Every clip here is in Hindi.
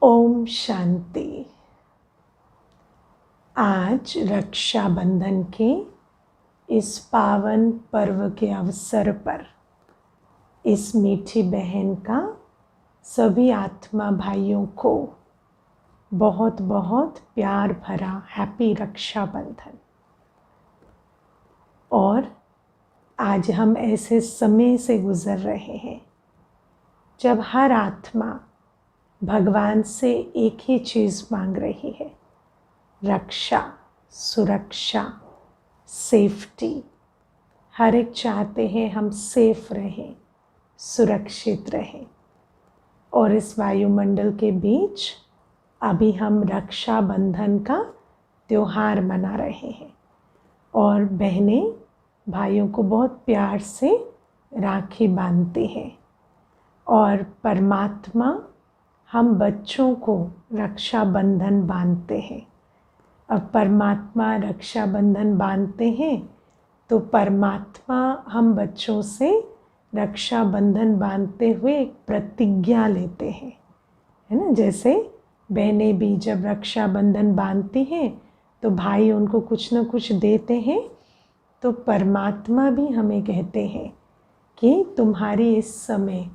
ओम शांति। आज रक्षाबंधन के इस पावन पर्व के अवसर पर इस मीठी बहन का सभी आत्मा भाइयों को बहुत बहुत प्यार भरा हैप्पी रक्षाबंधन। और आज हम ऐसे समय से गुजर रहे हैं जब हर आत्मा भगवान से एक ही चीज़ मांग रही है, रक्षा, सुरक्षा, सेफ्टी। हर एक चाहते हैं हम सेफ रहें, सुरक्षित रहें। और इस वायुमंडल के बीच अभी हम रक्षाबंधन का त्योहार मना रहे हैं और बहनें भाइयों को बहुत प्यार से राखी बांधती हैं और परमात्मा हम बच्चों को रक्षाबंधन बांधते हैं। अब परमात्मा रक्षाबंधन बांधते हैं तो परमात्मा हम बच्चों से रक्षाबंधन बांधते हुए एक प्रतिज्ञा लेते हैं, है ना। जैसे बहनें भी जब रक्षाबंधन बांधती हैं तो भाई उनको कुछ न कुछ देते हैं, तो परमात्मा भी हमें कहते हैं कि तुम्हारी इस समय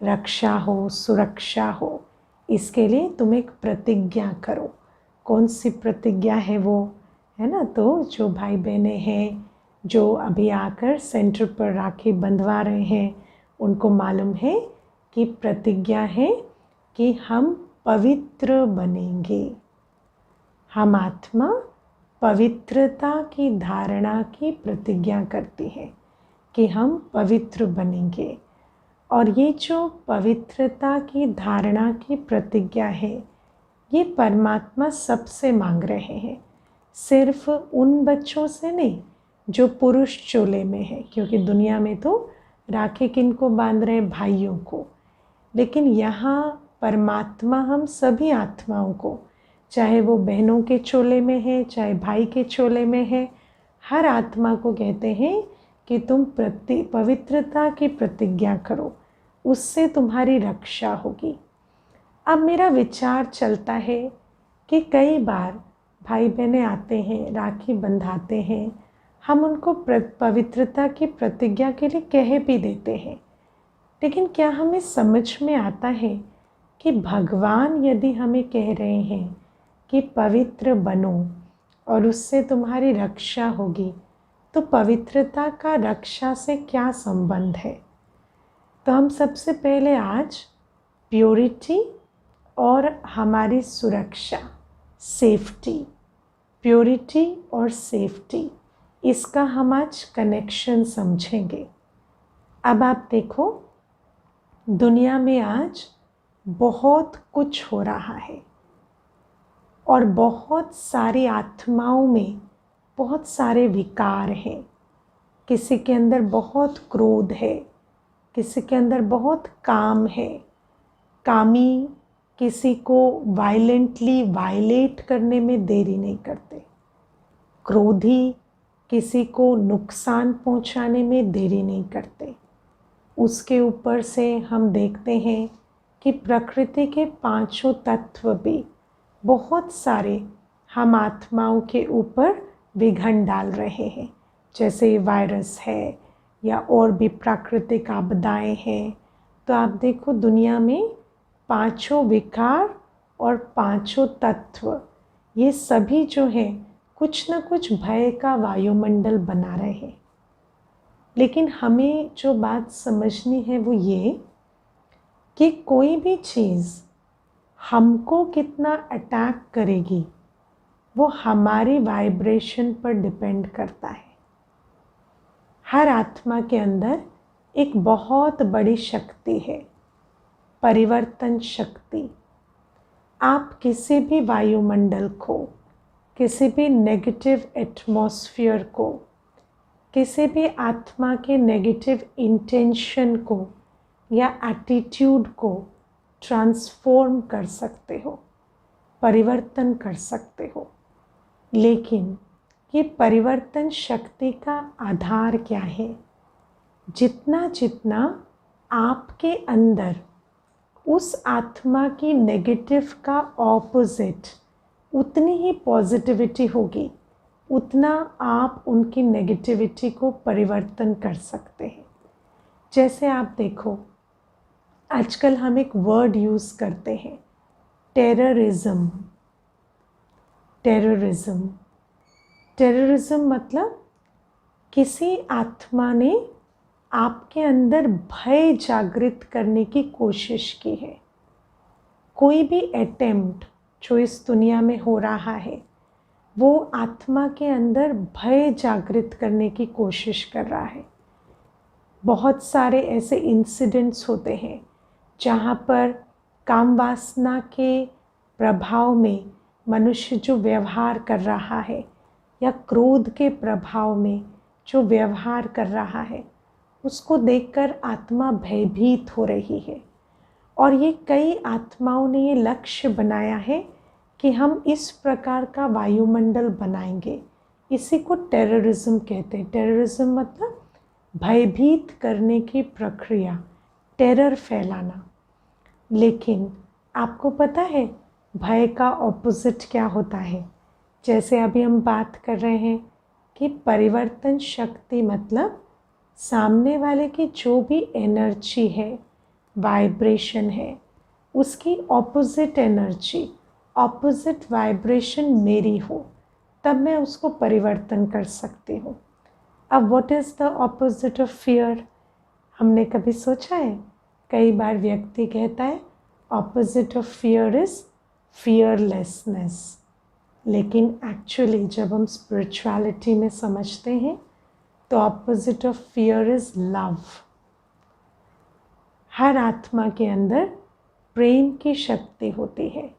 रक्षा हो, सुरक्षा हो, इसके लिए तुम एक प्रतिज्ञा करो। कौन सी प्रतिज्ञा है वो, है ना। तो जो भाई बहनें हैं जो अभी आकर सेंटर पर राखी बंधवा रहे हैं, उनको मालूम है कि प्रतिज्ञा है कि हम पवित्र बनेंगे। हम आत्मा पवित्रता की धारणा की प्रतिज्ञा करती है कि हम पवित्र बनेंगे। और ये जो पवित्रता की धारणा की प्रतिज्ञा है, ये परमात्मा सबसे मांग रहे हैं, सिर्फ उन बच्चों से नहीं जो पुरुष चोले में है, क्योंकि दुनिया में तो राखी किन को बांध रहे, भाइयों को। लेकिन यहाँ परमात्मा हम सभी आत्माओं को, चाहे वो बहनों के चोले में है, चाहे भाई के चोले में है, हर आत्मा को कहते हैं कि तुम पवित्रता की प्रतिज्ञा करो, उससे तुम्हारी रक्षा होगी। अब मेरा विचार चलता है कि कई बार भाई बहनें आते हैं, राखी बंधाते हैं, हम उनको पवित्रता की प्रतिज्ञा के लिए कह भी देते हैं, लेकिन क्या हमें समझ में आता है कि भगवान यदि हमें कह रहे हैं कि पवित्र बनो और उससे तुम्हारी रक्षा होगी, तो पवित्रता का रक्षा से क्या संबंध है। तो हम सबसे पहले आज प्योरिटी और हमारी सुरक्षा, सेफ्टी, प्योरिटी और सेफ्टी, इसका हम आज कनेक्शन समझेंगे। अब आप देखो, दुनिया में आज बहुत कुछ हो रहा है और बहुत सारी आत्माओं में बहुत सारे विकार हैं। किसी के अंदर बहुत क्रोध है, किसी के अंदर बहुत काम है, कामी किसी को वायलेंटली वायलेट करने में देरी नहीं करते, क्रोधी किसी को नुकसान पहुंचाने में देरी नहीं करते। उसके ऊपर से हम देखते हैं कि प्रकृति के पांचों तत्व भी बहुत सारे हम आत्माओं के ऊपर विघन डाल रहे हैं, जैसे वायरस है या और भी प्राकृतिक आपदाएं हैं। तो आप देखो, दुनिया में पांचों विकार और पांचों तत्व, ये सभी जो हैं कुछ न कुछ भय का वायुमंडल बना रहे हैं। लेकिन हमें जो बात समझनी है वो ये कि कोई भी चीज़ हमको कितना अटैक करेगी वो हमारी वाइब्रेशन पर डिपेंड करता है। हर आत्मा के अंदर एक बहुत बड़ी शक्ति है, परिवर्तन शक्ति। आप किसी भी वायुमंडल को, किसी भी नेगेटिव एटमॉस्फेयर को, किसी भी आत्मा के नेगेटिव इंटेंशन को या एटीट्यूड को ट्रांसफॉर्म कर सकते हो, परिवर्तन कर सकते हो। लेकिन ये परिवर्तन शक्ति का आधार क्या है? जितना जितना आपके अंदर उस आत्मा की नेगेटिव का ऑपोजिट उतनी ही पॉजिटिविटी होगी, उतना आप उनकी नेगेटिविटी को परिवर्तन कर सकते हैं। जैसे आप देखो, आजकल हम एक वर्ड यूज़ करते हैं, टेररिज्म। टेररिज्म टेररिज्म मतलब किसी आत्मा ने आपके अंदर भय जागृत करने की कोशिश की है। कोई भी अटेम्प्ट जो इस दुनिया में हो रहा है, वो आत्मा के अंदर भय जागृत करने की कोशिश कर रहा है। बहुत सारे ऐसे इंसिडेंट्स होते हैं जहाँ पर काम वासना के प्रभाव में मनुष्य जो व्यवहार कर रहा है, या क्रोध के प्रभाव में जो व्यवहार कर रहा है, उसको देखकर आत्मा भयभीत हो रही है। और ये कई आत्माओं ने ये लक्ष्य बनाया है कि हम इस प्रकार का वायुमंडल बनाएंगे। इसी को टेररिज्म कहते हैं। टेररिज्म मतलब भयभीत करने की प्रक्रिया, टेरर फैलाना। लेकिन आपको पता है भय का ऑपोजिट क्या होता है? जैसे अभी हम बात कर रहे हैं कि परिवर्तन शक्ति मतलब सामने वाले की जो भी एनर्जी है, वाइब्रेशन है, उसकी ऑपोजिट एनर्जी, ऑपोजिट वाइब्रेशन मेरी हो, तब मैं उसको परिवर्तन कर सकती हूँ। अब what is the opposite of fear? हमने कभी सोचा है? कई बार व्यक्ति कहता है opposite of fear is fearlessness, लेकिन एक्चुअली जब हम स्पिरिचुअलिटी में समझते हैं तो opposite of fear is love. हर आत्मा के अंदर प्रेम की शक्ति होती है,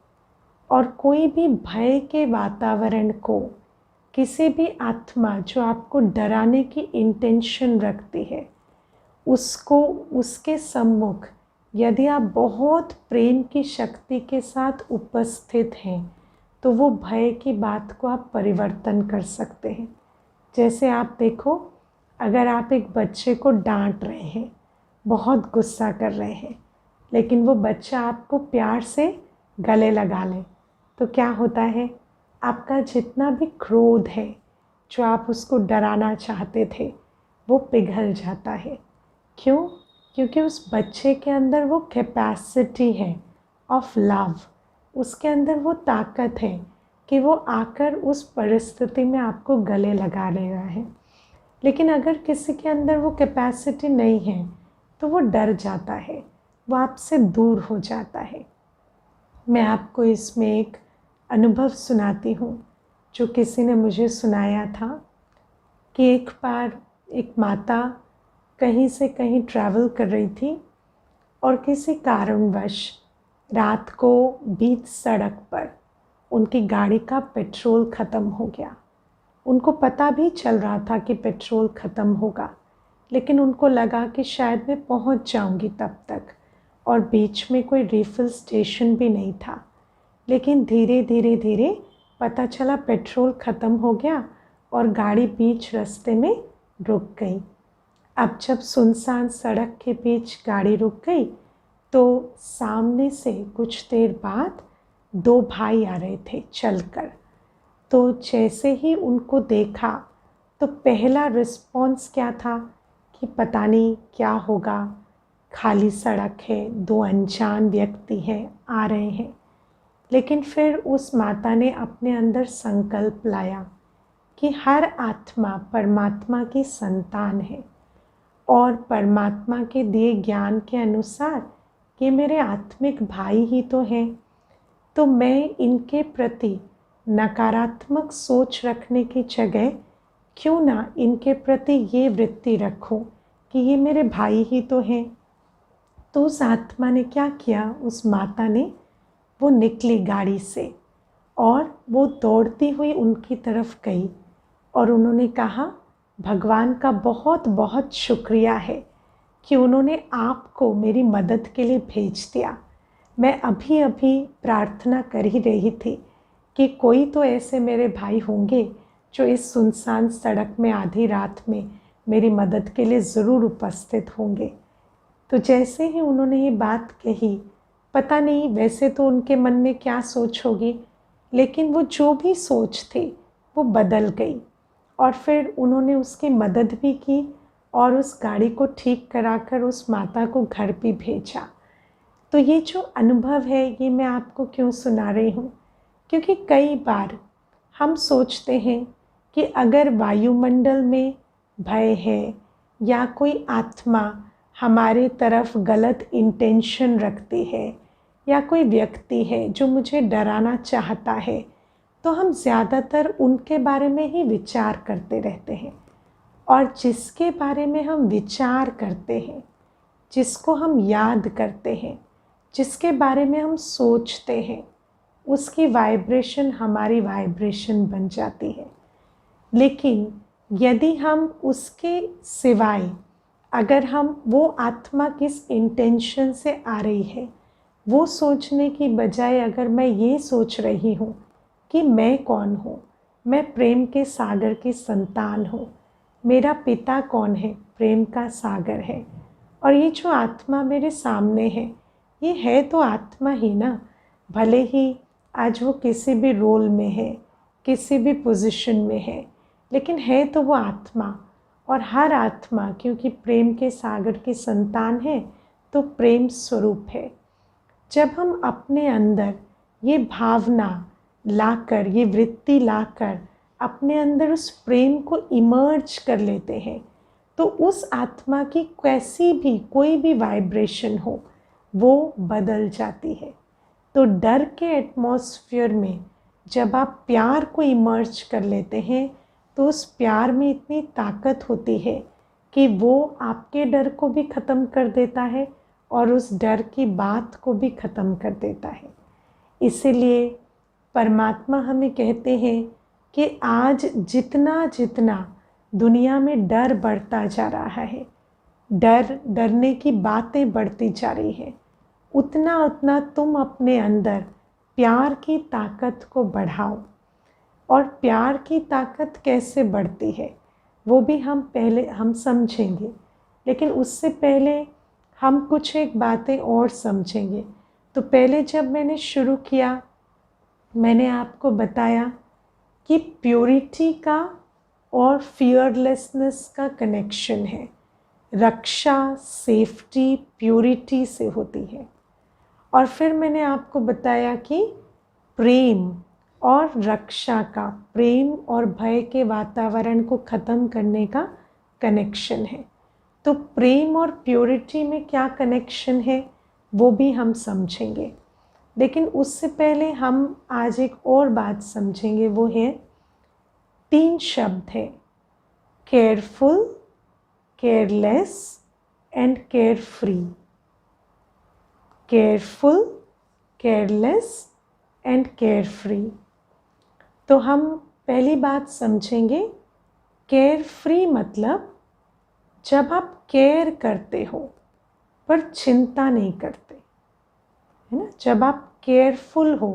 और कोई भी भय के वातावरण को, किसी भी आत्मा जो आपको डराने की इंटेंशन रखती है, उसको उसके सम्मुख यदि आप बहुत प्रेम की शक्ति के साथ उपस्थित हैं तो वो भय की बात को आप परिवर्तन कर सकते हैं। जैसे आप देखो, अगर आप एक बच्चे को डांट रहे हैं, बहुत गुस्सा कर रहे हैं, लेकिन वो बच्चा आपको प्यार से गले लगा ले, तो क्या होता है? आपका जितना भी क्रोध है, जो आप उसको डराना चाहते थे, वो पिघल जाता है। क्यों? क्योंकि उस बच्चे के अंदर वो कैपेसिटी है ऑफ लव, उसके अंदर वो ताकत है कि वो आकर उस परिस्थिति में आपको गले लगा ले रहा है। लेकिन अगर किसी के अंदर वो कैपेसिटी नहीं है तो वो डर जाता है, वो आपसे दूर हो जाता है। मैं आपको इसमें एक अनुभव सुनाती हूँ जो किसी ने मुझे सुनाया था कि एक बार एक माता कहीं से कहीं ट्रैवल कर रही थी और किसी कारणवश रात को बीच सड़क पर उनकी गाड़ी का पेट्रोल ख़त्म हो गया। उनको पता भी चल रहा था कि पेट्रोल ख़त्म होगा, लेकिन उनको लगा कि शायद मैं पहुंच जाऊंगी तब तक, और बीच में कोई रिफ़िल स्टेशन भी नहीं था। लेकिन धीरे धीरे पता चला पेट्रोल ख़त्म हो गया और गाड़ी बीच रास्ते में रुक गई। अब जब सुनसान सड़क के बीच गाड़ी रुक गई तो सामने से कुछ देर बाद दो भाई आ रहे थे चलकर। तो जैसे ही उनको देखा तो पहला रिस्पॉन्स क्या था कि पता नहीं क्या होगा, खाली सड़क है, दो अनजान व्यक्ति हैं, आ रहे हैं। लेकिन फिर उस माता ने अपने अंदर संकल्प लाया कि हर आत्मा परमात्मा की संतान है, और परमात्मा के दिए ज्ञान के अनुसार ये मेरे आत्मिक भाई ही तो हैं, तो मैं इनके प्रति नकारात्मक सोच रखने की जगह क्यों ना इनके प्रति ये वृत्ति रखूं कि ये मेरे भाई ही तो हैं। तो उस आत्मा ने क्या किया, उस माता ने वो निकली गाड़ी से और वो दौड़ती हुई उनकी तरफ गई और उन्होंने कहा, भगवान का बहुत बहुत शुक्रिया है कि उन्होंने आपको मेरी मदद के लिए भेज दिया। मैं अभी अभी प्रार्थना कर ही रही थी कि कोई तो ऐसे मेरे भाई होंगे जो इस सुनसान सड़क में आधी रात में मेरी मदद के लिए ज़रूर उपस्थित होंगे। तो जैसे ही उन्होंने ये बात कही पता नहीं वैसे तो उनके मन में क्या सोच होगी, लेकिन वो जो भी सोच थी वो बदल गई और फिर उन्होंने उसकी मदद भी की और उस गाड़ी को ठीक कराकर उस माता को घर भी भेजा। तो ये जो अनुभव है ये मैं आपको क्यों सुना रही हूँ, क्योंकि कई बार हम सोचते हैं कि अगर वायुमंडल में भय है या कोई आत्मा हमारे तरफ गलत इंटेंशन रखती है या कोई व्यक्ति है जो मुझे डराना चाहता है, तो हम ज़्यादातर उनके बारे में ही विचार करते रहते हैं। और जिसके बारे में हम विचार करते हैं, जिसको हम याद करते हैं, जिसके बारे में हम सोचते हैं, उसकी वाइब्रेशन हमारी वाइब्रेशन बन जाती है। लेकिन यदि हम उसके सिवाय अगर हम वो आत्मा किस इंटेंशन से आ रही है वो सोचने की बजाय अगर मैं ये सोच रही हूँ कि मैं कौन हूँ, मैं प्रेम के सागर की संतान हूँ, मेरा पिता कौन है, प्रेम का सागर है, और ये जो आत्मा मेरे सामने है ये है तो आत्मा ही ना, भले ही आज वो किसी भी रोल में है, किसी भी पोजीशन में है, लेकिन है तो वो आत्मा। और हर आत्मा क्योंकि प्रेम के सागर की संतान है तो प्रेम स्वरूप है। जब हम अपने अंदर ये भावना लाकर, ये वृत्ति लाकर अपने अंदर उस प्रेम को इमर्ज कर लेते हैं, तो उस आत्मा की कैसी भी कोई भी वाइब्रेशन हो वो बदल जाती है। तो डर के एटमॉस्फेयर में जब आप प्यार को इमर्ज कर लेते हैं तो उस प्यार में इतनी ताकत होती है कि वो आपके डर को भी ख़त्म कर देता है और उस डर की बात को भी ख़त्म कर देता है। इसीलिए परमात्मा हमें कहते हैं कि आज जितना जितना दुनिया में डर बढ़ता जा रहा है, डरने की बातें बढ़ती जा रही हैं, उतना उतना तुम अपने अंदर प्यार की ताकत को बढ़ाओ। और प्यार की ताकत कैसे बढ़ती है वो भी हम समझेंगे, लेकिन उससे पहले हम कुछ एक बातें और समझेंगे। तो पहले जब मैंने शुरू किया मैंने आपको बताया कि प्योरिटी का और फियरलेसनेस का कनेक्शन है। रक्षा, सेफ्टी प्योरिटी से होती है। और फिर मैंने आपको बताया कि प्रेम और रक्षा का, प्रेम और भय के वातावरण को ख़त्म करने का कनेक्शन है। तो प्रेम और प्योरिटी में क्या कनेक्शन है वो भी हम समझेंगे, लेकिन उससे पहले हम आज एक और बात समझेंगे। वो है 3 शब्द है, careful, careless and carefree. Careful, careless and carefree. तो हम पहली बात समझेंगे, केयर फ्री मतलब जब आप केयर करते हो पर चिंता नहीं करते, है ना। जब आप केयरफुल हो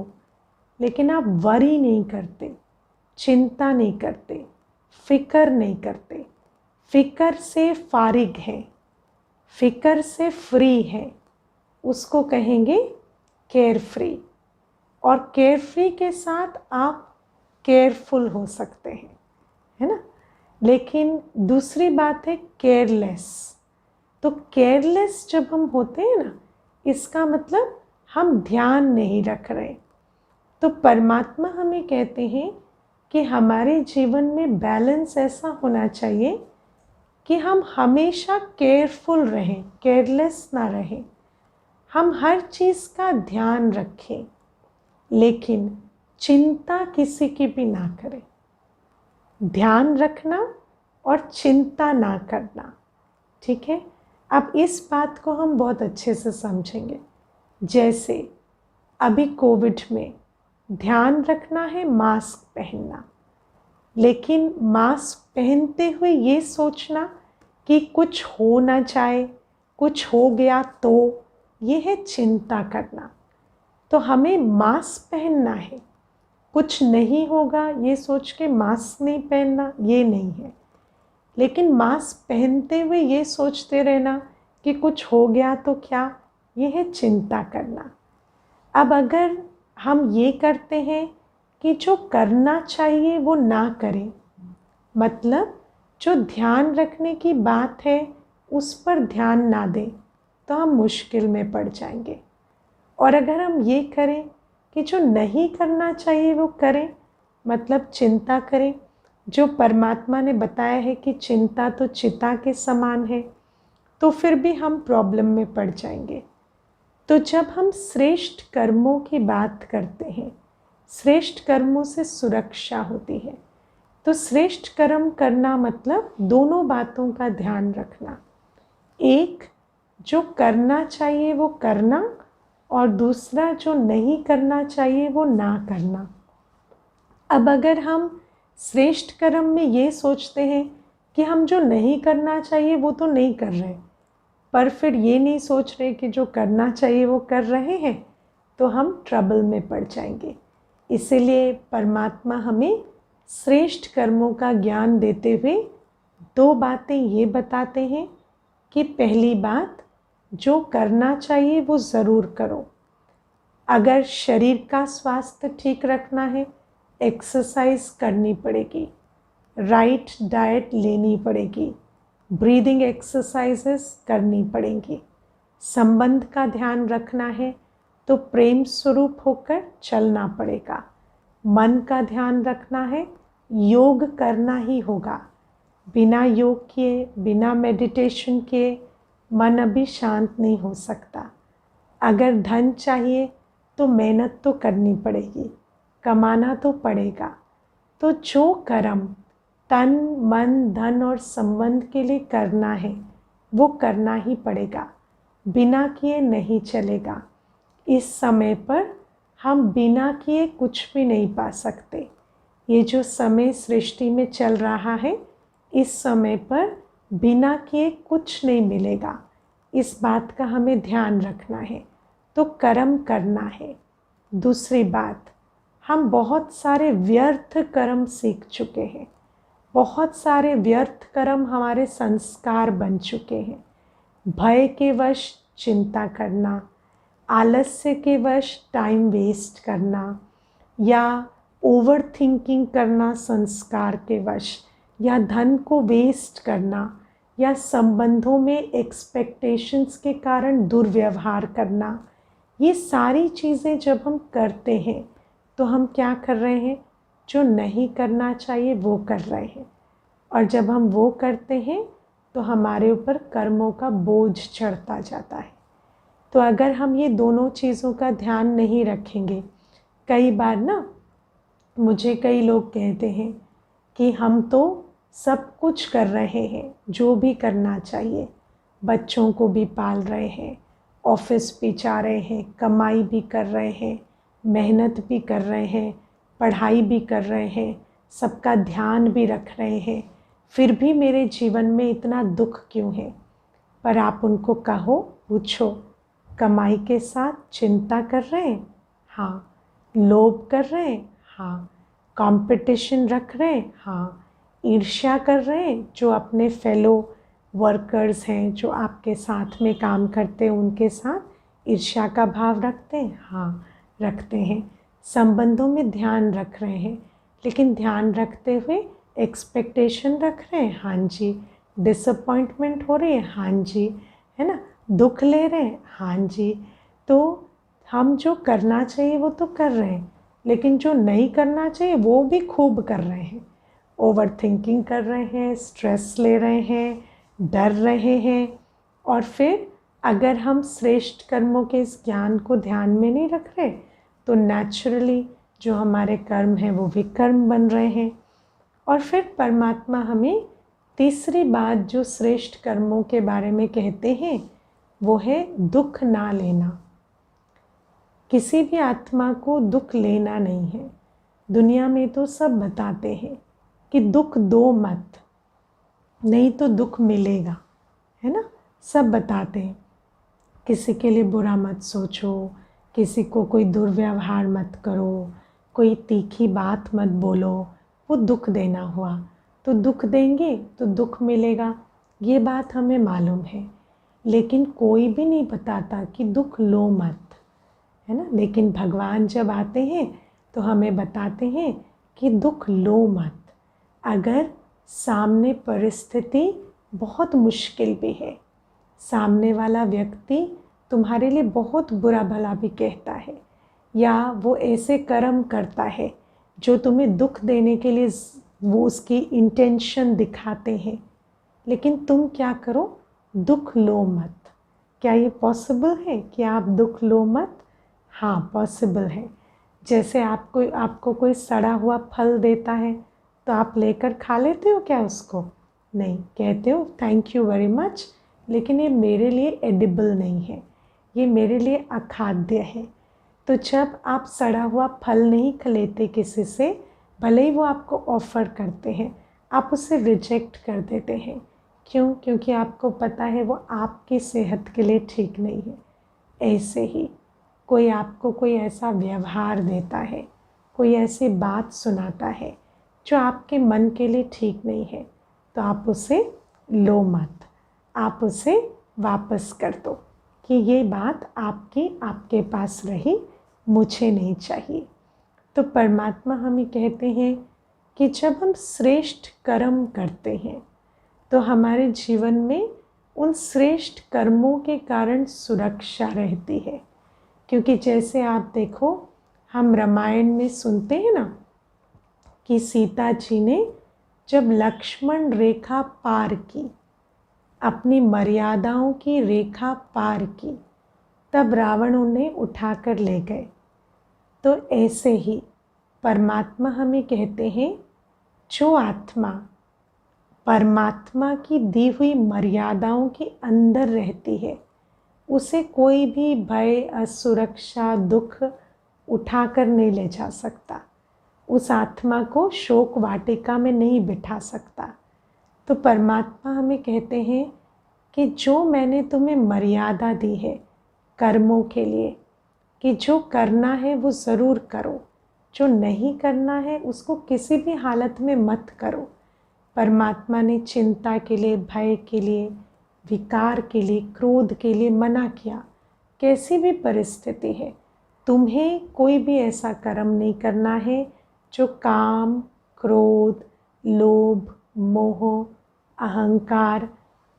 लेकिन आप वरी नहीं करते, चिंता नहीं करते, फिक्र नहीं करते, फिक्र से फारिग है, फिक्र से फ्री है, उसको कहेंगे केयर फ्री। और केयर फ्री के साथ आप केयरफुल हो सकते हैं, है ना। लेकिन दूसरी बात है केयरलेस। तो केयरलेस जब हम होते हैं ना, इसका मतलब हम ध्यान नहीं रख रहे। तो परमात्मा हमें कहते हैं कि हमारे जीवन में बैलेंस ऐसा होना चाहिए कि हम हमेशा केयरफुल रहें, केयरलेस ना रहें। हम हर चीज़ का ध्यान रखें लेकिन चिंता किसी की भी ना करें। ध्यान रखना और चिंता ना करना, ठीक है। अब इस बात को हम बहुत अच्छे से समझेंगे। जैसे अभी कोविड में ध्यान रखना है मास्क पहनना, लेकिन मास्क पहनते हुए ये सोचना कि कुछ हो ना जाए, कुछ हो गया तो, ये है चिंता करना। तो हमें मास्क पहनना है, कुछ नहीं होगा ये सोच के मास्क नहीं पहनना, ये नहीं है। लेकिन मास्क पहनते हुए ये सोचते रहना कि कुछ हो गया तो क्या, ये है चिंता करना। अब अगर हम ये करते हैं कि जो करना चाहिए वो ना करें, मतलब जो ध्यान रखने की बात है उस पर ध्यान ना दें, तो हम मुश्किल में पड़ जाएंगे। और अगर हम ये करें कि जो नहीं करना चाहिए वो करें, मतलब चिंता करें, जो परमात्मा ने बताया है कि चिंता तो चिता के समान है, तो फिर भी हम प्रॉब्लम में पड़ जाएंगे। तो जब हम श्रेष्ठ कर्मों की बात करते हैं, श्रेष्ठ कर्मों से सुरक्षा होती है। तो श्रेष्ठ कर्म करना मतलब दोनों बातों का ध्यान रखना, एक जो करना चाहिए वो करना, और दूसरा जो नहीं करना चाहिए वो ना करना। अब अगर हम श्रेष्ठ कर्म में ये सोचते हैं कि हम जो नहीं करना चाहिए वो तो नहीं कर रहे, पर फिर ये नहीं सोच रहे कि जो करना चाहिए वो कर रहे हैं, तो हम ट्रबल में पड़ जाएंगे। इसीलिए परमात्मा हमें श्रेष्ठ कर्मों का ज्ञान देते हुए दो बातें ये बताते हैं कि पहली बात, जो करना चाहिए वो ज़रूर करो। अगर शरीर का स्वास्थ्य ठीक रखना है, एक्सरसाइज करनी पड़ेगी, राइट डाइट लेनी पड़ेगी, ब्रीदिंग एक्सरसाइजेस करनी पड़ेंगी। संबंध का ध्यान रखना है तो प्रेम स्वरूप होकर चलना पड़ेगा। मन का ध्यान रखना है, योग करना ही होगा। बिना योग किए, बिना मेडिटेशन किए मन अभी शांत नहीं हो सकता। अगर धन चाहिए तो मेहनत तो करनी पड़ेगी, कमाना तो पड़ेगा। तो जो कर्म तन मन धन और संबंध के लिए करना है वो करना ही पड़ेगा, बिना किए नहीं चलेगा। इस समय पर हम बिना किए कुछ भी नहीं पा सकते। ये जो समय सृष्टि में चल रहा है, इस समय पर बिना किए कुछ नहीं मिलेगा। इस बात का हमें ध्यान रखना है, तो कर्म करना है। दूसरी बात, हम बहुत सारे व्यर्थ कर्म सीख चुके हैं, बहुत सारे व्यर्थ कर्म हमारे संस्कार बन चुके हैं। भय के वश चिंता करना, आलस्य के वश टाइम वेस्ट करना, या ओवर थिंकिंग करना संस्कार के वश, या धन को वेस्ट करना, या संबंधों में एक्सपेक्टेशंस के कारण दुर्व्यवहार करना। ये सारी चीज़ें जब हम करते हैं तो हम क्या कर रहे हैं, जो नहीं करना चाहिए वो कर रहे हैं। और जब हम वो करते हैं तो हमारे ऊपर कर्मों का बोझ चढ़ता जाता है। तो अगर हम ये दोनों चीज़ों का ध्यान नहीं रखेंगे, कई बार ना मुझे कई लोग कहते हैं कि हम तो सब कुछ कर रहे हैं जो भी करना चाहिए, बच्चों को भी पाल रहे हैं, ऑफिस भी जा रहे हैं, कमाई भी कर रहे हैं, मेहनत भी कर रहे हैं, पढ़ाई भी कर रहे हैं, सबका ध्यान भी रख रहे हैं, फिर भी मेरे जीवन में इतना दुख क्यों है। पर आप उनको कहो, पूछो, कमाई के साथ चिंता कर रहे हैं? हाँ। लोभ कर रहे हैं? हाँ। कंपटीशन रख रहे हैं? हाँ। ईर्ष्या कर रहे हैं जो अपने फेलो वर्कर्स हैं, जो आपके साथ में काम करते हैं, उनके साथ ईर्ष्या का भाव रखते हैं? हाँ, रखते हैं। संबंधों में ध्यान रख रहे हैं, लेकिन ध्यान रखते हुए एक्सपेक्टेशन रख रहे हैं? हाँ जी। डिसअपॉइंटमेंट हो रही है? हाँ जी। है ना? दुख ले रहे हैं? हाँ जी। तो हम जो करना चाहिए वो तो कर रहे हैं, लेकिन जो नहीं करना चाहिए वो भी खूब कर रहे हैं। ओवर थिंकिंग कर रहे हैं, स्ट्रेस ले रहे हैं, डर रहे हैं। और फिर अगर हम श्रेष्ठ कर्मों के इस ज्ञान को ध्यान में नहीं रख रहे, तो नेचुरली जो हमारे कर्म हैं वो विकर्म बन रहे हैं। और फिर परमात्मा हमें तीसरी बात जो श्रेष्ठ कर्मों के बारे में कहते हैं वो है दुख ना लेना। किसी भी आत्मा को दुख लेना नहीं है। दुनिया में तो सब बताते हैं कि दुख दो मत, नहीं तो दुख मिलेगा, है ना? सब बताते हैं, किसी के लिए बुरा मत सोचो, किसी को कोई दुर्व्यवहार मत करो, कोई तीखी बात मत बोलो, वो दुख देना हुआ। तो दुख देंगे तो दुख मिलेगा, ये बात हमें मालूम है। लेकिन कोई भी नहीं बताता कि दुख लो मत। है ना। लेकिन भगवान जब आते हैं तो हमें बताते हैं कि दुख लो मत। अगर सामने परिस्थिति बहुत मुश्किल भी है, सामने वाला व्यक्ति तुम्हारे लिए बहुत बुरा भला भी कहता है, या वो ऐसे कर्म करता है जो तुम्हें दुख देने के लिए वो उसकी इंटेंशन दिखाते हैं, लेकिन तुम क्या करो, दुख लो मत। क्या ये पॉसिबल है कि आप दुख लो मत? हाँ, पॉसिबल है। जैसे आपको कोई सड़ा हुआ फल देता है तो आप लेकर खा लेते हो क्या उसको? नहीं, कहते हो थैंक यू वेरी मच, लेकिन ये मेरे लिए एडिबल नहीं है, ये मेरे लिए अखाद्य है। तो जब आप सड़ा हुआ फल नहीं लेते किसी से, भले ही वो आपको ऑफ़र करते हैं, आप उसे रिजेक्ट कर देते हैं। क्यों? क्योंकि आपको पता है वो आपकी सेहत के लिए ठीक नहीं है। ऐसे ही कोई आपको कोई ऐसा व्यवहार देता है, कोई ऐसी बात सुनाता है जो आपके मन के लिए ठीक नहीं है, तो आप उसे लो मत, आप उसे वापस कर दो कि ये बात आपके पास रही, मुझे नहीं चाहिए। तो परमात्मा हमें कहते हैं कि जब हम श्रेष्ठ कर्म करते हैं तो हमारे जीवन में उन श्रेष्ठ कर्मों के कारण सुरक्षा रहती है। क्योंकि जैसे आप देखो, हम रामायण में सुनते हैं ना कि सीता जी ने जब लक्ष्मण रेखा पार की, अपनी मर्यादाओं की रेखा पार की, तब रावण उन्हें उठाकर ले गए। तो ऐसे ही परमात्मा हमें कहते हैं, जो आत्मा परमात्मा की दी हुई मर्यादाओं के अंदर रहती है, उसे कोई भी भय, असुरक्षा, दुख उठाकर नहीं ले जा सकता, उस आत्मा को शोक वाटिका में नहीं बिठा सकता। तो परमात्मा हमें कहते हैं कि जो मैंने तुम्हें मर्यादा दी है कर्मों के लिए, कि जो करना है वो ज़रूर करो, जो नहीं करना है उसको किसी भी हालत में मत करो। परमात्मा ने चिंता के लिए, भय के लिए, विकार के लिए, क्रोध के लिए मना किया। कैसी भी परिस्थिति है, तुम्हें कोई भी ऐसा कर्म नहीं करना है जो काम, क्रोध, लोभ, मोह, अहंकार,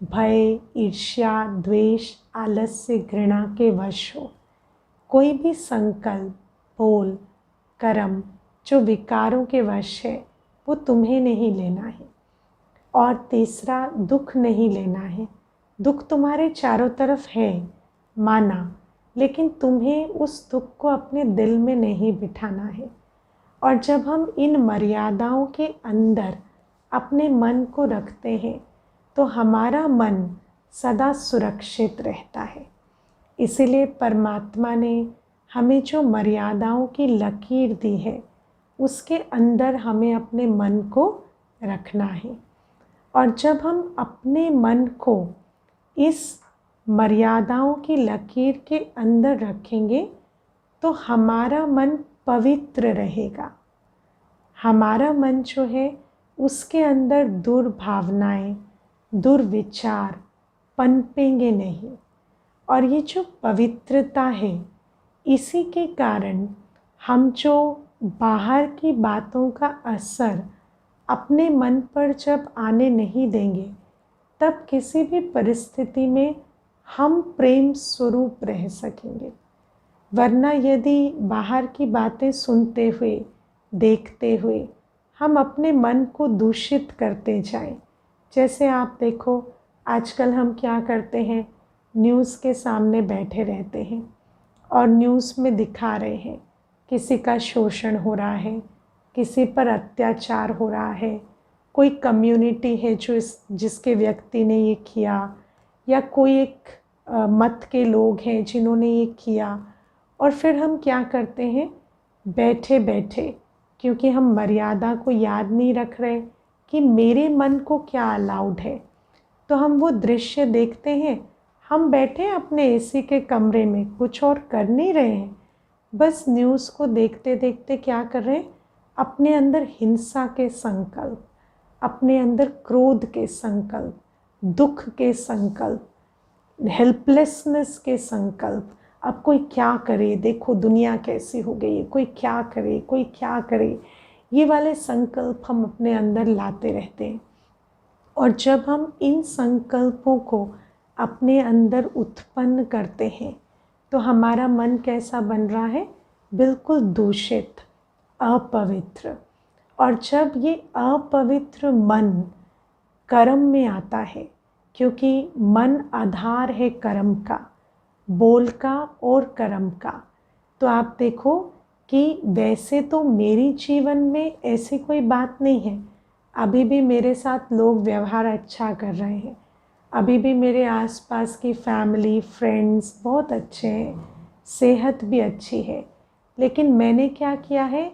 भय, ईर्ष्या, द्वेष, आलस्य, घृणा के वश हो। कोई भी संकल्प, बोल, कर्म जो विकारों के वश है, वो तुम्हें नहीं लेना है। और तीसरा, दुख नहीं लेना है। दुख तुम्हारे चारों तरफ है, माना, लेकिन तुम्हें उस दुख को अपने दिल में नहीं बिठाना है। और जब हम इन मर्यादाओं के अंदर अपने मन को रखते हैं तो हमारा मन सदा सुरक्षित रहता है। इसीलिए परमात्मा ने हमें जो मर्यादाओं की लकीर दी है, उसके अंदर हमें अपने मन को रखना है। और जब हम अपने मन को इस मर्यादाओं की लकीर के अंदर रखेंगे तो हमारा मन पवित्र रहेगा। हमारा मन जो है उसके अंदर दुर्भावनाएं, दुर्विचार पनपेंगे नहीं। और ये जो पवित्रता है, इसी के कारण हम जो बाहर की बातों का असर अपने मन पर जब आने नहीं देंगे, तब किसी भी परिस्थिति में हम प्रेम स्वरूप रह सकेंगे। वरना यदि बाहर की बातें सुनते हुए, देखते हुए हम अपने मन को दूषित करते जाएं, जैसे आप देखो आजकल हम क्या करते हैं, न्यूज़ के सामने बैठे रहते हैं और न्यूज़ में दिखा रहे हैं किसी का शोषण हो रहा है, किसी पर अत्याचार हो रहा है, कोई कम्युनिटी है जिसके व्यक्ति ने ये किया, या कोई एक मत के लोग हैं जिन्होंने ये किया। और फिर हम क्या करते हैं, बैठे बैठे, क्योंकि हम मर्यादा को याद नहीं रख रहे कि मेरे मन को क्या अलाउड है, तो हम वो दृश्य देखते हैं। हम बैठे अपने एसी के कमरे में, कुछ और कर नहीं रहे हैं, बस न्यूज़ को देखते देखते क्या कर रहे हैं, अपने अंदर हिंसा के संकल्प, अपने अंदर क्रोध के संकल्प, दुख के संकल्प, हेल्पलेसनेस के संकल्प, अब कोई क्या करे, देखो दुनिया कैसी हो गई है, कोई क्या करे, कोई क्या करे, ये वाले संकल्प हम अपने अंदर लाते रहते हैं। और जब हम इन संकल्पों को अपने अंदर उत्पन्न करते हैं तो हमारा मन कैसा बन रहा है, बिल्कुल दूषित, अपवित्र। और जब ये अपवित्र मन कर्म में आता है, क्योंकि मन आधार है कर्म का, बोल का और कर्म का, तो आप देखो कि वैसे तो मेरी जीवन में ऐसी कोई बात नहीं है, अभी भी मेरे साथ लोग व्यवहार अच्छा कर रहे हैं, अभी भी मेरे आसपास की फैमिली फ्रेंड्स बहुत अच्छे हैं, सेहत भी अच्छी है, लेकिन मैंने क्या किया है,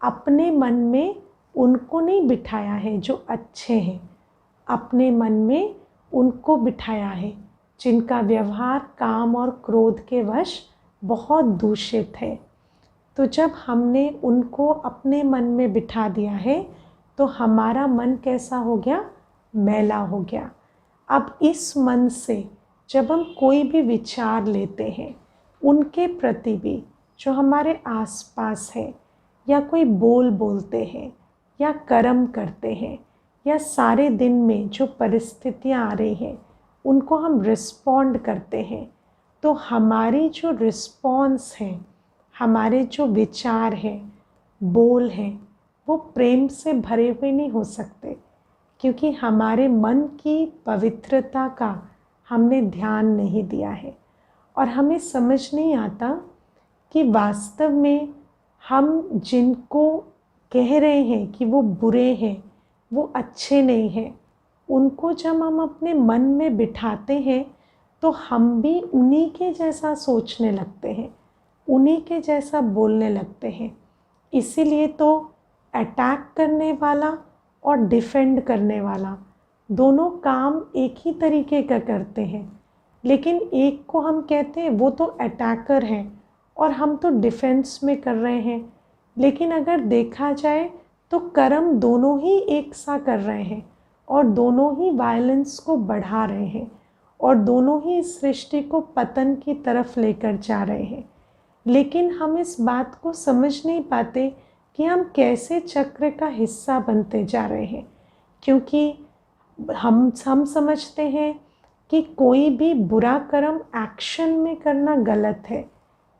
अपने मन में उनको नहीं बिठाया है जो अच्छे हैं, अपने मन में उनको बिठाया है जिनका व्यवहार काम और क्रोध के वश बहुत दूषित है। तो जब हमने उनको अपने मन में बिठा दिया है तो हमारा मन कैसा हो गया, मैला हो गया। अब इस मन से जब हम कोई भी विचार लेते हैं उनके प्रति भी जो हमारे आसपास है, या कोई बोल बोलते हैं या कर्म करते हैं, या सारे दिन में जो परिस्थितियाँ आ रही हैं उनको हम रिस्पॉन्ड करते हैं, तो हमारी जो रिस्पॉन्स है, हमारे जो विचार हैं, बोल हैं, वो प्रेम से भरे हुए नहीं हो सकते, क्योंकि हमारे मन की पवित्रता का हमने ध्यान नहीं दिया है। और हमें समझ नहीं आता कि वास्तव में हम जिनको कह रहे हैं कि वो बुरे हैं, वो अच्छे नहीं हैं, उनको जब हम अपने मन में बिठाते हैं तो हम भी उन्हीं के जैसा सोचने लगते हैं, उन्हीं के जैसा बोलने लगते हैं। इसीलिए तो अटैक करने वाला और डिफेंड करने वाला दोनों काम एक ही तरीके का करते हैं, लेकिन एक को हम कहते हैं वो तो अटैकर है और हम तो डिफेंस में कर रहे हैं। लेकिन अगर देखा जाए तो कर्म दोनों ही एक सा कर रहे हैं और दोनों ही वायलेंस को बढ़ा रहे हैं और दोनों ही इस सृष्टि को पतन की तरफ लेकर जा रहे हैं। लेकिन हम इस बात को समझ नहीं पाते कि हम कैसे चक्र का हिस्सा बनते जा रहे हैं, क्योंकि हम समझते हैं कि कोई भी बुरा कर्म एक्शन में करना गलत है,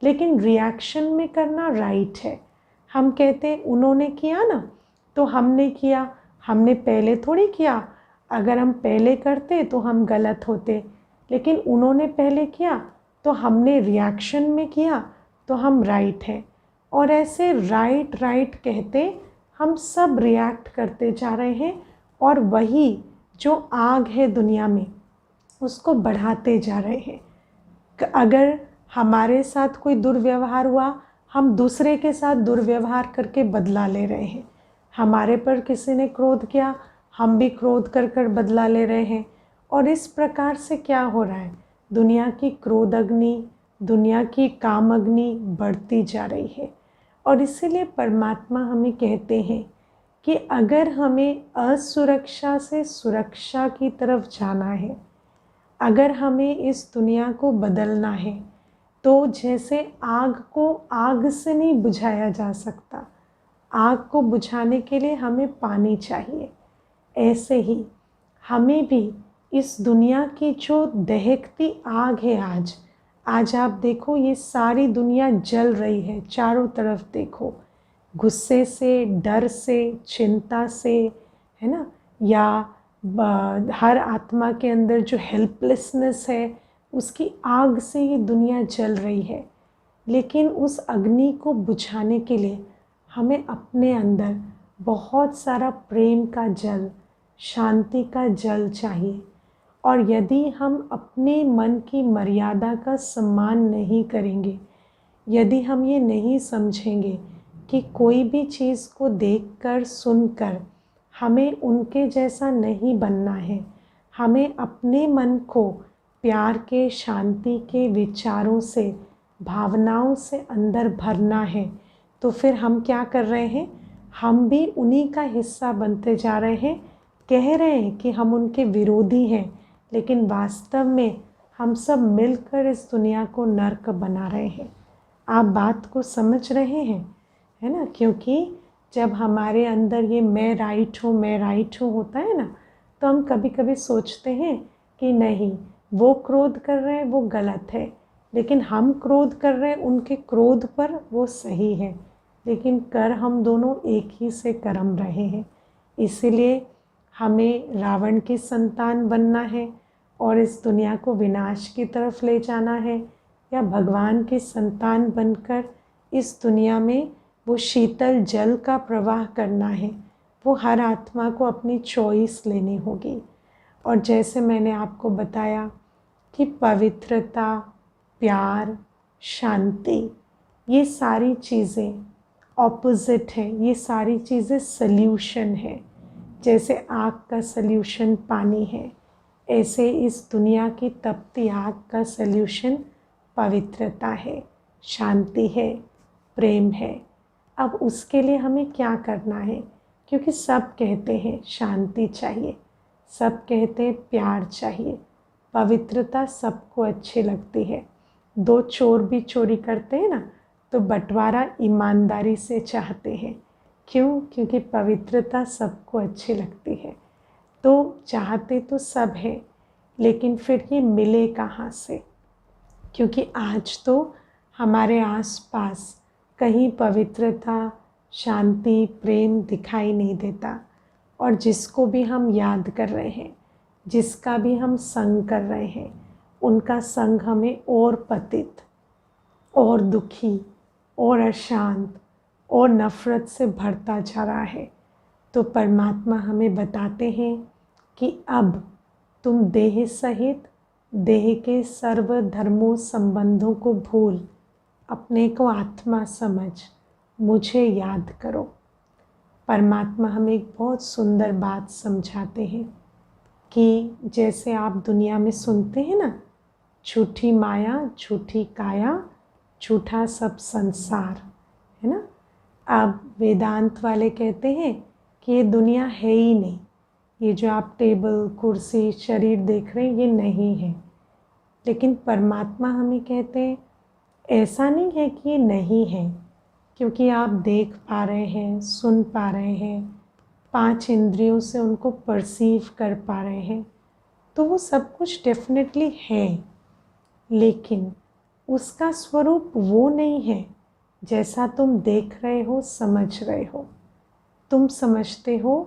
लेकिन रिएक्शन में करना राइट है। हम कहते हैं उन्होंने किया ना तो हमने किया, हमने पहले थोड़ी किया, अगर हम पहले करते तो हम गलत होते, लेकिन उन्होंने पहले किया तो हमने रिएक्शन में किया तो हम राइट हैं। और ऐसे राइट राइट कहते हम सब रिएक्ट करते जा रहे हैं और वही जो आग है दुनिया में उसको बढ़ाते जा रहे हैं। अगर हमारे साथ कोई दुर्व्यवहार हुआ, हम दूसरे के साथ दुर्व्यवहार करके बदला ले रहे हैं। हमारे पर किसी ने क्रोध किया, हम भी क्रोध कर कर बदला ले रहे हैं। और इस प्रकार से क्या हो रहा है, दुनिया की क्रोध अग्नि, दुनिया की काम अग्नि बढ़ती जा रही है। और इसीलिए परमात्मा हमें कहते हैं कि अगर हमें असुरक्षा से सुरक्षा की तरफ जाना है, अगर हमें इस दुनिया को बदलना है, तो जैसे आग को आग से नहीं बुझाया जा सकता, आग को बुझाने के लिए हमें पानी चाहिए, ऐसे ही हमें भी इस दुनिया की जो दहकती आग है, आज आप देखो ये सारी दुनिया जल रही है, चारों तरफ देखो, गुस्से से, डर से, चिंता से, है ना, या हर आत्मा के अंदर जो हेल्पलेसनेस है उसकी आग से ये दुनिया जल रही है। लेकिन उस अग्नि को बुझाने के लिए हमें अपने अंदर बहुत सारा प्रेम का जल, शांति का जल चाहिए। और यदि हम अपने मन की मर्यादा का सम्मान नहीं करेंगे, यदि हम ये नहीं समझेंगे कि कोई भी चीज़ को देखकर सुनकर हमें उनके जैसा नहीं बनना है, हमें अपने मन को प्यार के, शांति के विचारों से, भावनाओं से अंदर भरना है, तो फिर हम क्या कर रहे हैं, हम भी उन्हीं का हिस्सा बनते जा रहे हैं। कह रहे हैं कि हम उनके विरोधी हैं, लेकिन वास्तव में हम सब मिलकर इस दुनिया को नर्क बना रहे हैं। आप बात को समझ रहे हैं, है ना? क्योंकि जब हमारे अंदर ये मैं राइट हूँ होता है ना, तो हम कभी कभी सोचते हैं कि नहीं, वो क्रोध कर रहे हैं वो गलत है, लेकिन हम क्रोध कर रहे हैं उनके क्रोध पर, वो सही है। लेकिन कर हम दोनों एक ही से कर्म रहे हैं। इसीलिए हमें रावण की संतान बनना है और इस दुनिया को विनाश की तरफ ले जाना है, या भगवान की संतान बनकर इस दुनिया में वो शीतल जल का प्रवाह करना है। वो हर आत्मा को अपनी चॉइस लेनी होगी। और जैसे मैंने आपको बताया कि पवित्रता, प्यार, शांति, ये सारी चीज़ें ऑपोजिट हैं, ये सारी चीज़ें सल्यूशन है। जैसे आग का सल्यूशन पानी है, ऐसे इस दुनिया की तपती आग का सल्यूशन पवित्रता है, शांति है, प्रेम है। अब उसके लिए हमें क्या करना है? क्योंकि सब कहते हैं शांति चाहिए, सब कहते हैं प्यार चाहिए, पवित्रता सबको अच्छी लगती है। दो चोर भी चोरी करते हैं ना, तो बंटवारा ईमानदारी से चाहते हैं। क्यों? क्योंकि पवित्रता सबको अच्छी लगती है। तो चाहते तो सब है, लेकिन फिर ये मिले कहाँ से? क्योंकि आज तो हमारे आसपास कहीं पवित्रता, शांति, प्रेम दिखाई नहीं देता। और जिसको भी हम याद कर रहे हैं, जिसका भी हम संग कर रहे हैं, उनका संग हमें और पतित, और दुखी, और अशांत, और नफ़रत से भरता जा रहा है। तो परमात्मा हमें बताते हैं कि अब तुम देह सहित देह के सर्व धर्मों संबंधों को भूल अपने को आत्मा समझ मुझे याद करो। परमात्मा हमें एक बहुत सुंदर बात समझाते हैं कि जैसे आप दुनिया में सुनते हैं ना, झूठी माया, झूठी काया, झूठा सब संसार, है ना? अब वेदांत वाले कहते हैं कि ये दुनिया है ही नहीं, ये जो आप टेबल, कुर्सी, शरीर देख रहे हैं ये नहीं है। लेकिन परमात्मा हमें कहते हैं ऐसा नहीं है कि ये नहीं है, क्योंकि आप देख पा रहे हैं, सुन पा रहे हैं, 5 इंद्रियों से उनको परसीव कर पा रहे हैं, तो वो सब कुछ डेफिनेटली है। लेकिन उसका स्वरूप वो नहीं है जैसा तुम देख रहे हो, समझ रहे हो। तुम समझते हो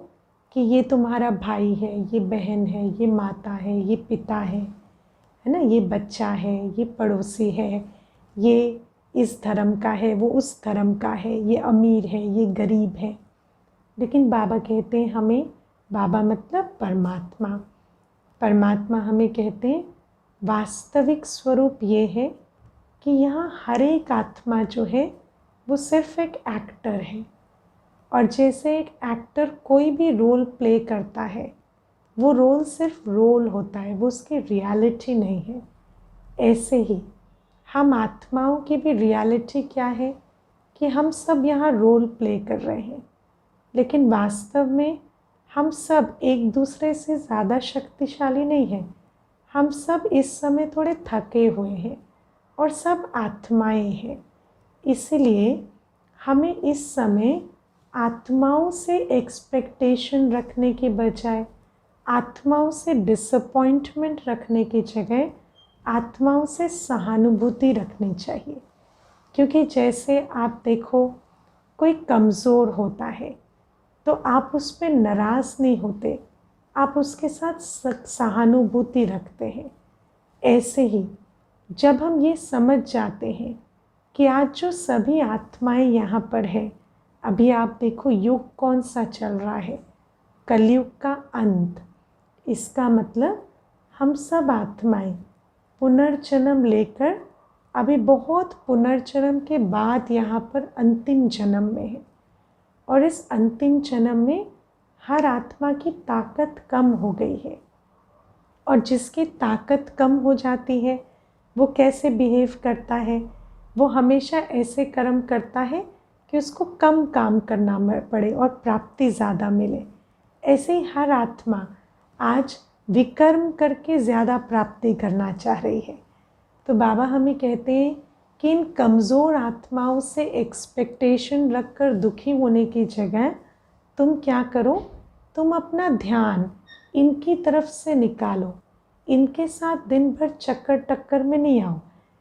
कि ये तुम्हारा भाई है, ये बहन है, ये माता है, ये पिता है ना, ये बच्चा है, ये पड़ोसी है, ये इस धर्म का है, वो उस धर्म का है, ये अमीर है, ये गरीब है। लेकिन बाबा कहते हैं हमें, बाबा मतलब परमात्मा, परमात्मा हमें कहते हैं वास्तविक स्वरूप ये है कि यहाँ हर एक आत्मा जो है वो सिर्फ एक एक्टर है। और जैसे एक एक्टर कोई भी रोल प्ले करता है, वो रोल सिर्फ रोल होता है, वो उसकी रियलिटी नहीं है। ऐसे ही हम आत्माओं की भी रियलिटी क्या है कि हम सब यहाँ रोल प्ले कर रहे हैं, लेकिन वास्तव में हम सब एक दूसरे से ज़्यादा शक्तिशाली नहीं हैं। हम सब इस समय थोड़े थके हुए हैं और सब आत्माएं हैं। इसलिए हमें इस समय आत्माओं से एक्सपेक्टेशन रखने के बजाय, आत्माओं से डिसअपॉइंटमेंट रखने की जगह आत्माओं से सहानुभूति रखनी चाहिए। क्योंकि जैसे आप देखो, कोई कमज़ोर होता है तो आप उस पर नाराज़ नहीं होते, आप उसके साथ सहानुभूति रखते हैं। ऐसे ही जब हम ये समझ जाते हैं कि आज जो सभी आत्माएं यहाँ पर है, अभी आप देखो युग कौन सा चल रहा है, कलयुग का अंत। इसका मतलब हम सब आत्माएं पुनर्जन्म लेकर अभी बहुत पुनर्जन्म के बाद यहाँ पर अंतिम जन्म में है। और इस अंतिम जन्म में हर आत्मा की ताकत कम हो गई है। और जिसकी ताकत कम हो जाती है वो कैसे बिहेव करता है? वो हमेशा ऐसे कर्म करता है कि उसको कम काम करना पड़े और प्राप्ति ज़्यादा मिले। ऐसे ही हर आत्मा आज विकर्म करके ज़्यादा प्राप्ति करना चाह रही है। तो बाबा हमें कहते हैं कि इन कमज़ोर आत्माओं से एक्सपेक्टेशन रखकर दुखी होने की जगह तुम क्या करो, तुम अपना ध्यान इनकी तरफ से निकालो। इनके साथ दिन भर चक्कर टक्कर में नहीं आओ।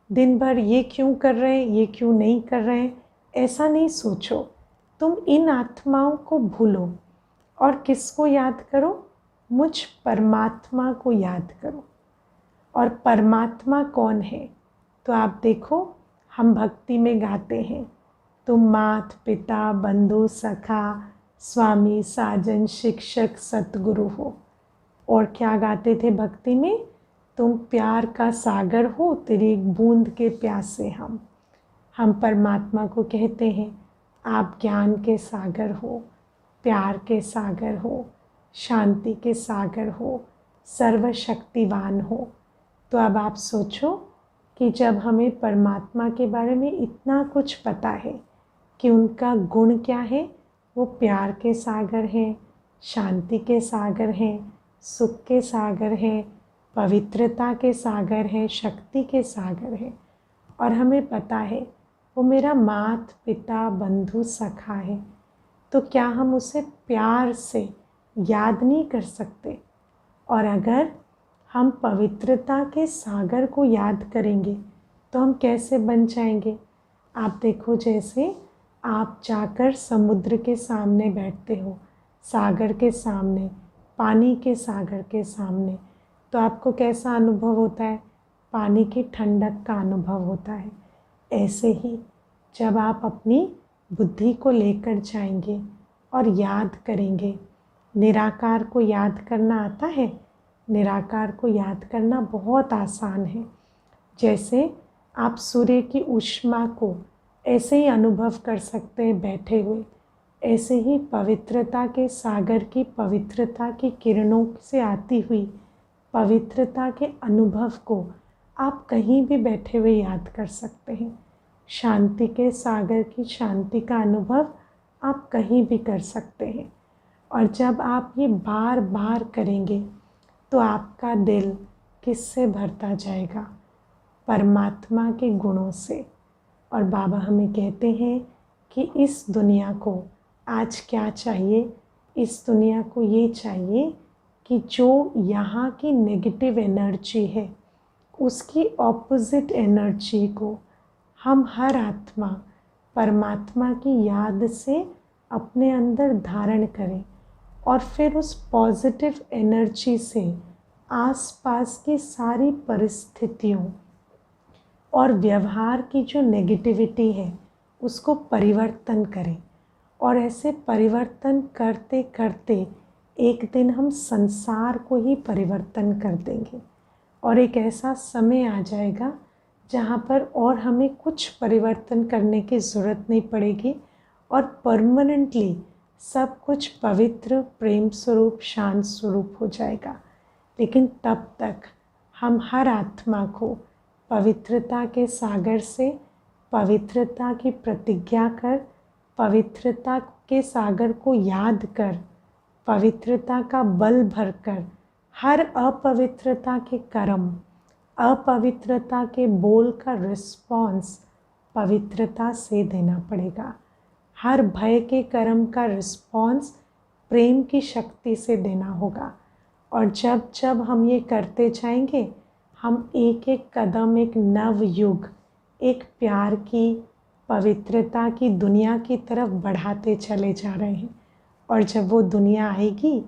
दिन भर ये क्यों कर रहे हैं, ये क्यों नहीं कर रहे हैं, ऐसा नहीं सोचो। तुम इन आत्माओं को भूलो और किसको याद करो, मुझ परमात्मा को याद करो। और परमात्मा कौन है, तो आप देखो हम भक्ति में गाते हैं, तुम मात पिता बंधु सखा स्वामी साजन शिक्षक सतगुरु हो। और क्या गाते थे भक्ति में, तुम प्यार का सागर हो, तेरी एक बूंद के प्यासे हम परमात्मा को कहते हैं आप ज्ञान के सागर हो, प्यार के सागर हो, शांति के सागर हो, सर्वशक्तिवान हो। तो अब आप सोचो कि जब हमें परमात्मा के बारे में इतना कुछ पता है कि उनका गुण क्या है, वो प्यार के सागर हैं, शांति के सागर हैं, सुख के सागर हैं, पवित्रता के सागर हैं, शक्ति के सागर हैं, और हमें पता है वो मेरा मात पिता बंधु सखा है, तो क्या हम उसे प्यार से याद नहीं कर सकते? और अगर हम पवित्रता के सागर को याद करेंगे तो हम कैसे बन जाएंगे? आप देखो, जैसे आप जाकर समुद्र के सामने बैठते हो, सागर के सामने, पानी के सागर के सामने, तो आपको कैसा अनुभव होता है? पानी की ठंडक का अनुभव होता है। ऐसे ही जब आप अपनी बुद्धि को लेकर जाएंगे और याद करेंगे, निराकार को याद करना आता है? निराकार को याद करना बहुत आसान है। जैसे आप सूर्य की ऊष्मा को ऐसे ही अनुभव कर सकते हैं बैठे हुए, ऐसे ही पवित्रता के सागर की पवित्रता की किरणों से आती हुई पवित्रता के अनुभव को आप कहीं भी बैठे हुए याद कर सकते हैं। शांति के सागर की शांति का अनुभव आप कहीं भी कर सकते हैं। और जब आप ये बार बार करेंगे तो आपका दिल किससे भरता जाएगा? परमात्मा के गुणों से। और बाबा हमें कहते हैं कि इस दुनिया को आज क्या चाहिए? इस दुनिया को ये चाहिए कि जो यहाँ की नेगेटिव एनर्जी है उसकी ऑपोजिट एनर्जी को हम हर आत्मा परमात्मा की याद से अपने अंदर धारण करें, और फिर उस पॉजिटिव एनर्जी से आसपास की सारी परिस्थितियों और व्यवहार की जो नेगेटिविटी है उसको परिवर्तन करें। और ऐसे परिवर्तन करते करते एक दिन हम संसार को ही परिवर्तन कर देंगे, और एक ऐसा समय आ जाएगा जहाँ पर और हमें कुछ परिवर्तन करने की ज़रूरत नहीं पड़ेगी, और परमानेंटली सब कुछ पवित्र प्रेम स्वरूप शांत स्वरूप हो जाएगा। लेकिन तब तक हम हर आत्मा को पवित्रता के सागर से पवित्रता की प्रतिज्ञा कर, पवित्रता के सागर को याद कर, पवित्रता का बल भरकर हर अपवित्रता के कर्म, अपवित्रता के बोल का रिस्पॉन्स पवित्रता से देना पड़ेगा। हर भय के कर्म का रिस्पॉन्स प्रेम की शक्ति से देना होगा। और जब जब हम ये करते जाएंगे, हम एक एक कदम एक नव युग, एक प्यार की पवित्रता की दुनिया की तरफ बढ़ाते चले जा रहे हैं। और जब वो दुनिया आएगी,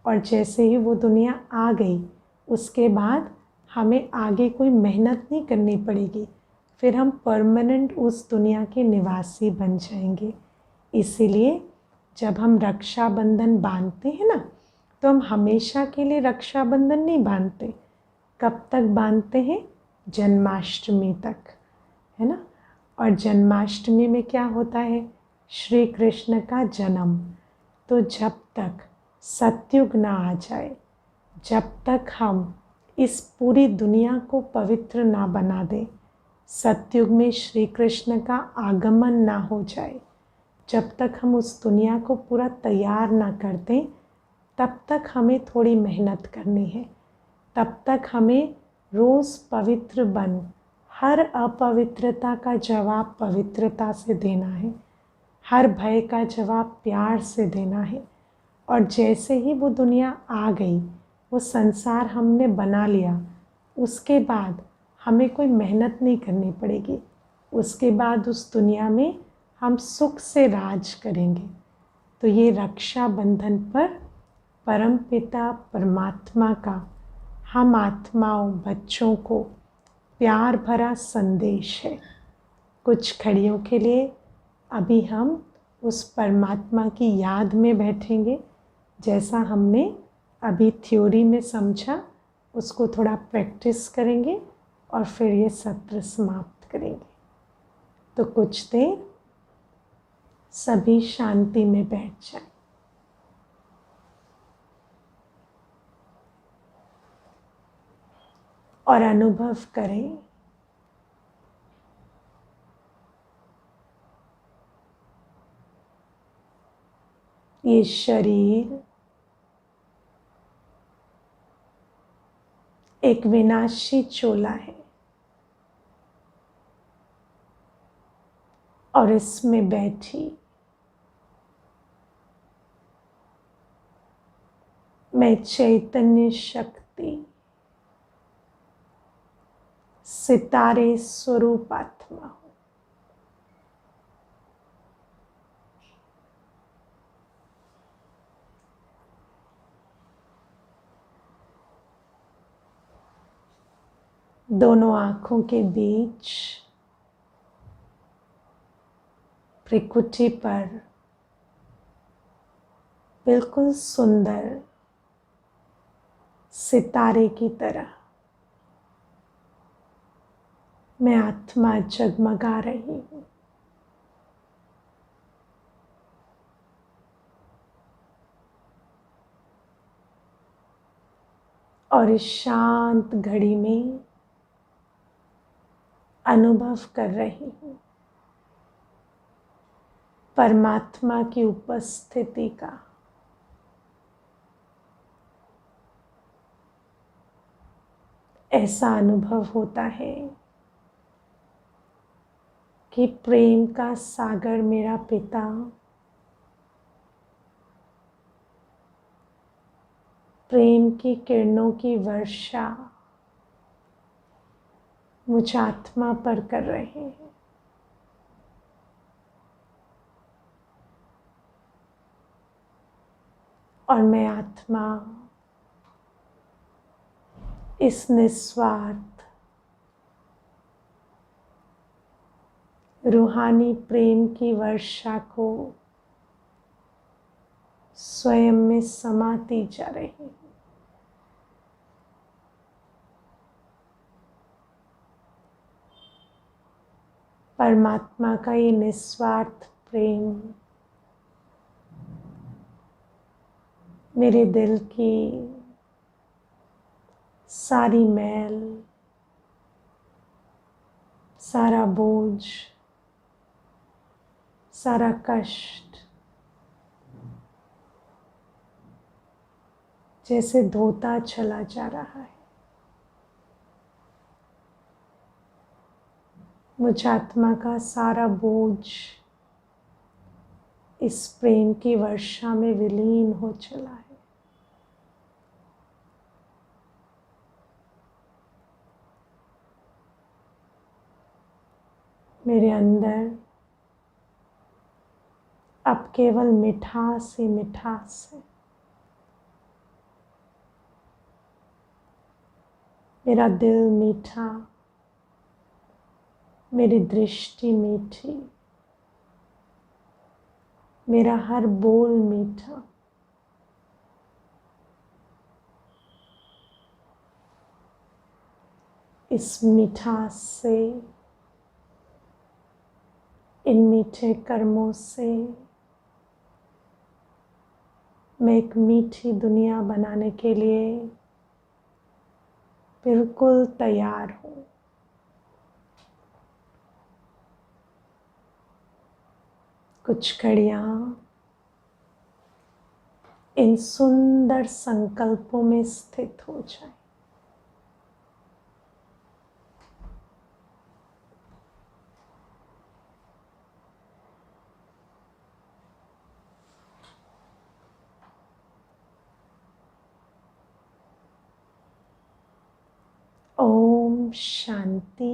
और जैसे ही वो दुनिया आ गई, उसके बाद हमें आगे कोई मेहनत नहीं करनी पड़ेगी, फिर हम परमानेंट उस दुनिया के निवासी बन जाएंगे। इसीलिए जब हम रक्षाबंधन बांधते हैं ना, तो हम हमेशा के लिए रक्षाबंधन नहीं बांधते। कब तक बांधते हैं? जन्माष्टमी तक, है ना। और जन्माष्टमी में क्या होता है? श्री कृष्ण का जन्म। तो जब तक सतयुग ना आ जाए, जब तक हम इस पूरी दुनिया को पवित्र ना बना दें, सतयुग में श्री कृष्ण का आगमन ना हो जाए, जब तक हम उस दुनिया को पूरा तैयार ना कर दें, तब तक हमें थोड़ी मेहनत करनी है। तब तक हमें रोज़ पवित्र बन हर अपवित्रता का जवाब पवित्रता से देना है, हर भय का जवाब प्यार से देना है। और जैसे ही वो दुनिया आ गई, वो संसार हमने बना लिया, उसके बाद हमें कोई मेहनत नहीं करनी पड़ेगी। उसके बाद उस दुनिया में हम सुख से राज करेंगे। तो ये रक्षा बंधन पर परम पिता परमात्मा का हम आत्माओं बच्चों को प्यार भरा संदेश है। कुछ घड़ियों के लिए अभी हम उस परमात्मा की याद में बैठेंगे, जैसा हमने अभी थ्योरी में समझा, उसको थोड़ा प्रैक्टिस करेंगे और फिर ये सत्र समाप्त करेंगे। तो कुछ देर सभी शांति में बैठ जाएं और अनुभव करें ये शरीर एक विनाशी चोला है और इसमें बैठी मैं चैतन्य शक्ति सितारे स्वरूप आत्मा हूँ। दोनों आँखों के बीच प्रकृति पर बिल्कुल सुंदर सितारे की तरह मैं आत्मा जगमगा रही हूँ। और इस शांत घड़ी में अनुभव कर रही हूँ परमात्मा की उपस्थिति का। ऐसा अनुभव होता है कि प्रेम का सागर मेरा पिता प्रेम की किरणों की वर्षा मुझ आत्मा पर कर रहे हैं। और मैं आत्मा इस निस्वार्थ रूहानी प्रेम की वर्षा को स्वयं में समाती जा रही हूँ। परमात्मा का ये निस्वार्थ प्रेम मेरे दिल की सारी मैल, सारा बोझ, सारा कष्ट जैसे धोता चला जा रहा है। मुझ आत्मा का सारा बोझ इस प्रेम की वर्षा में विलीन हो चला है। मेरे अंदर अब केवल मिठास ही मिठास है। मेरा दिल मीठा, मेरी दृष्टि मीठी, मेरा हर बोल मीठा। इस मिठास से, इन मीठे कर्मों से मैं एक मीठी दुनिया बनाने के लिए बिल्कुल तैयार हूँ। कुछ घड़ियाँ इन सुंदर संकल्पों में स्थित हो जाए। ओम शांति।